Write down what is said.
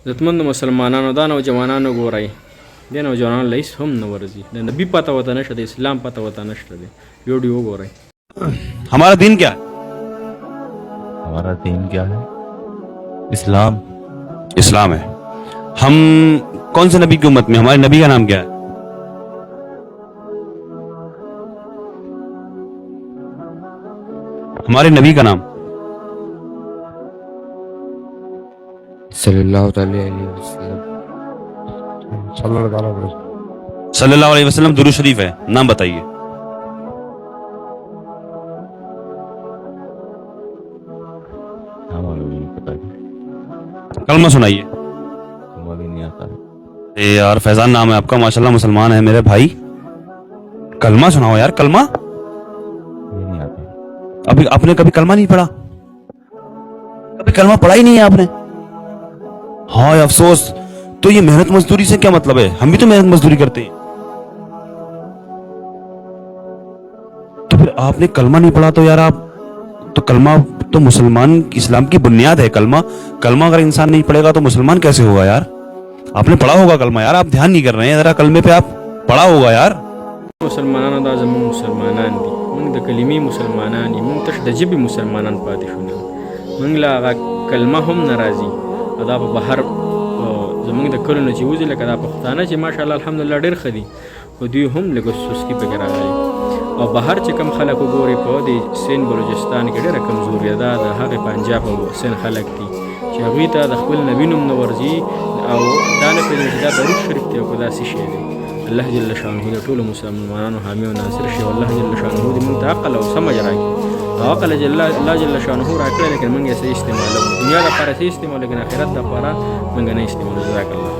عزتمند مسلمانانو دا نوجوانانو ګورئ دې نوجوانانو له هېڅ هم نه ورځي د نبي پته ورته نشته د اسلام پته ورته نشته دی ویډیو وګورئ. ہمارا دین کیا ہے؟ ہمارا دین کیا ہے؟ اسلام. اسلام ہے. ہم کون سے نبی کی امت میں؟ ہمارے نبی کا نام کیا ہے؟ ہمارے نبی کا نام صلی اللہ علیہ وسلم. صلی اللہ علیہ وسلم درود شریف ہے. نام بتائیے. کلمہ سنائیے. ہمیں بھی نہیں آتا. یار فیضان نام ہے آپ کا، ماشاءاللہ مسلمان ہے میرے بھائی. کلمہ سناؤ یار. کلمہ یہ نہیں آتا. ابھی آپ نے کبھی کلمہ نہیں پڑھا؟ کبھی کلمہ پڑھا ہی نہیں ہے آپ نے؟ ہاں افسوس. تو یہ محنت مزدوری سے کیا مطلب ہے؟ ہم بھی تو محنت مزدوری کرتے ہیں. تو پھر آپ نے کلمہ نہیں پڑھا تو یار آپ تو کلمہ تو مسلمان اسلام کی بنیاد ہے. کلمہ اگر انسان نہیں پڑھے گا تو مسلمان کیسے ہوگا یار؟ آپ نے پڑھا ہوگا کلمہ یار. آپ دھیان نہیں کر رہے ہیں ذرا. کلمے پہ آپ پڑھا ہوگا یار. مسلمانانو دا زموږ مسلمانان دي، موږ د کلمې مسلمانان یو، موږ تش د ژبې مسلمانان پاتې شو نه. موږ له هغه کلمه هم نه راځي او دا په بهر زموږ د کلو نه چې وځي لکه دا پښتانه چې ماشاءالله الحمدلله ډېر ښه دي، خو دوی هم لږ سستي پکې راغلي. او بهر چې کم خلک وګوري په د سین بلوچستان کې ډېره کمزوري ده د هغې پنجاب او سین خلک دي چې هغوی ته د خپل نبي نوم نه ورځي او دا نه پوهېږي چې دا درود شریف دی او که دا څه شی دی. الله جل شانه د ټولو مسلمانانو حامي او ناصر شي. الله جل شانه دې موږ ته عقل او سمج راکړي. او عقل الله جل شانه راکړی، لیکن موږ یې صحیح استعمالوو. دنیا دپاره صحیح استعمالوو، لیکن آخرت دپاره موږ نه استعمالوو. جزاک الله.